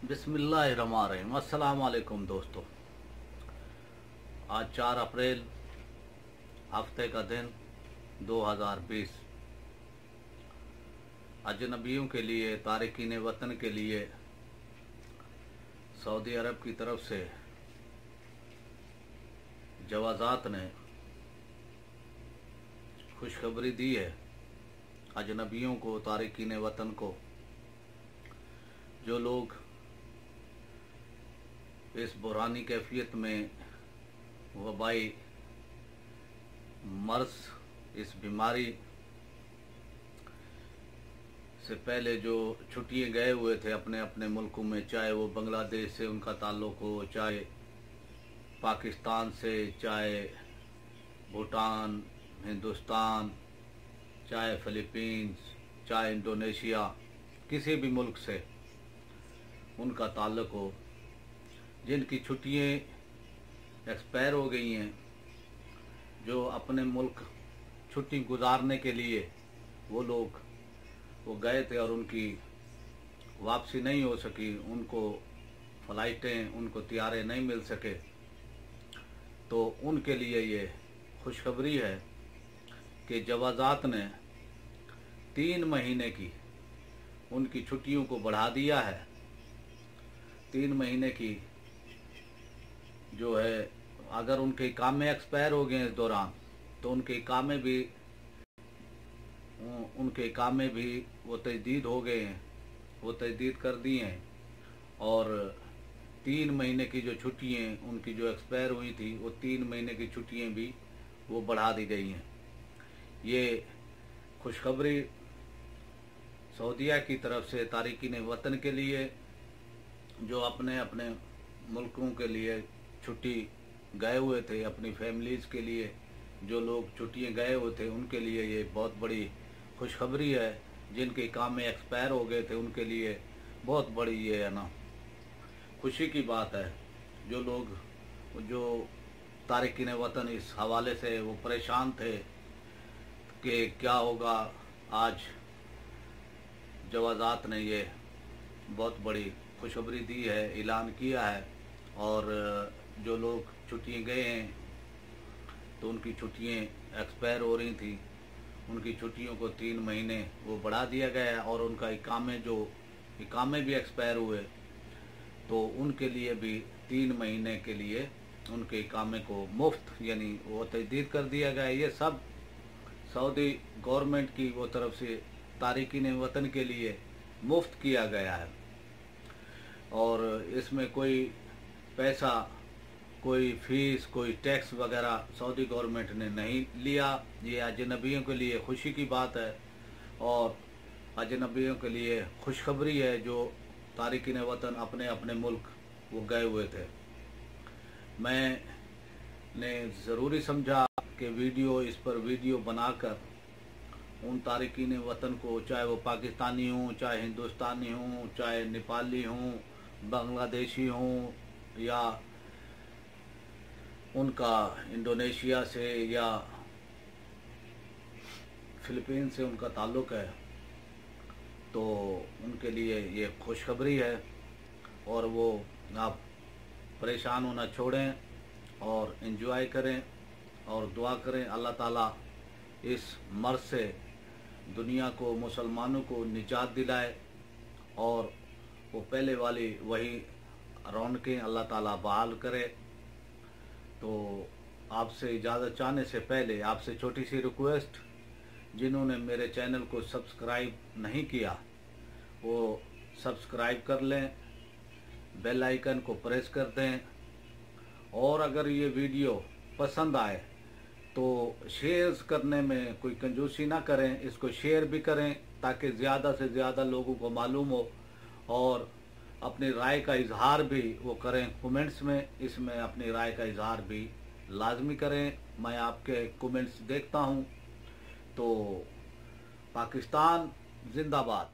बिस्मिल्लाहिर्रहमानिर्रहीम। अस्सलाम वालेकुम दोस्तों। आज 4 अप्रैल हफ्ते का दिन 2020 अजनबियों के लिए, तारिकीन वतन के लिए सऊदी अरब की तरफ से जवाज़ात ने खुशखबरी दी है अजनबियों को, तारिकीन वतन को। जो लोग इस बुरानी कैफियत में वबाई मर्ज, इस बीमारी से पहले जो छुट्टियाँ गए हुए थे अपने अपने मुल्कों में, चाहे वो बांग्लादेश से उनका ताल्लुक़ हो, चाहे पाकिस्तान से, चाहे भूटान, हिंदुस्तान, चाहे फ़िलीपींस, चाहे इंडोनेशिया, किसी भी मुल्क से उनका ताल्लुक़ हो, जिनकी छुट्टियाँ एक्सपायर हो गई हैं, जो अपने मुल्क छुट्टी गुजारने के लिए वो गए थे और उनकी वापसी नहीं हो सकी, उनको फ़्लाइटें, उनको तियारे नहीं मिल सके, तो उनके लिए ये खुशखबरी है कि जवाज़ात ने 3 महीने की उनकी छुट्टियों को बढ़ा दिया है। 3 महीने की जो है, अगर उनके इकामे एक्सपायर हो गए इस दौरान, तो उनके इकामे भी वो तजदीद हो गए हैं, वो तजदीद कर दिए हैं। और 3 महीने की जो छुट्टियाँ उनकी जो एक्सपायर हुई थी, वो 3 महीने की छुट्टियाँ भी वो बढ़ा दी गई हैं। ये खुशखबरी सऊदीया की तरफ से तारिकीन वतन के लिए, जो अपने अपने मुल्कों के लिए छुट्टी गए हुए थे, अपनी फैमिलीज़ के लिए जो लोग छुट्टियाँ गए हुए थे, उनके लिए ये बहुत बड़ी खुशखबरी है। जिनके काम में एक्सपायर हो गए थे उनके लिए बहुत बड़ी ये है ना खुशी की बात है। जो लोग जो तारिकीन वतन इस हवाले से वो परेशान थे कि क्या होगा, आज जवाज़ात ने ये बहुत बड़ी खुशखबरी दी है, ऐलान किया है। और जो लोग छुट्टियाँ गए हैं तो उनकी छुट्टियाँ एक्सपायर हो रही थी, उनकी छुट्टियों को 3 महीने वो बढ़ा दिया गया है। और उनका इकामे भी एक्सपायर हुए, तो उनके लिए भी 3 महीने के लिए उनके इकामे को मुफ्त, यानी वो तजदीद कर दिया गया है। ये सब सऊदी गवर्नमेंट की वो तरफ से तारिकीन वतन के लिए मुफ्त किया गया है, और इसमें कोई पैसा, कोई फीस, कोई टैक्स वगैरह सऊदी गवर्नमेंट ने नहीं लिया। ये अजनबियों के लिए खुशी की बात है और अजनबियों के लिए खुशखबरी है जो तारिकीन वतन अपने अपने मुल्क वो गए हुए थे। मैंने ज़रूरी समझा कि इस पर वीडियो बनाकर उन तारिकीन वतन को, चाहे वो पाकिस्तानी हों, चाहे हिंदुस्तानी हों, चाहे नेपाली हों, बांग्लादेशी हों, या उनका इंडोनेशिया से या फ़िलीपींस से उनका ताल्लुक़ है, तो उनके लिए ये खुशखबरी है। और वो आप परेशान होना छोड़ें और एंजॉय करें और दुआ करें अल्लाह ताला इस मर्ज़ से दुनिया को, मुसलमानों को निजात दिलाए और वो पहले वाली वही रौनकें अल्लाह ताला बहाल करे। तो आपसे इजाज़त चाहने से पहले आपसे छोटी सी रिक्वेस्ट, जिन्होंने मेरे चैनल को सब्सक्राइब नहीं किया वो सब्सक्राइब कर लें, बेल आइकन को प्रेस कर दें, और अगर ये वीडियो पसंद आए तो शेयर्स करने में कोई कंजूसी ना करें, इसको शेयर भी करें ताकि ज़्यादा से ज़्यादा लोगों को मालूम हो, और अपनी राय का इजहार भी वो करें कमेंट्स में। इसमें अपनी राय का इजहार भी लाजमी करें, मैं आपके कमेंट्स देखता हूँ। तो पाकिस्तान जिंदाबाद।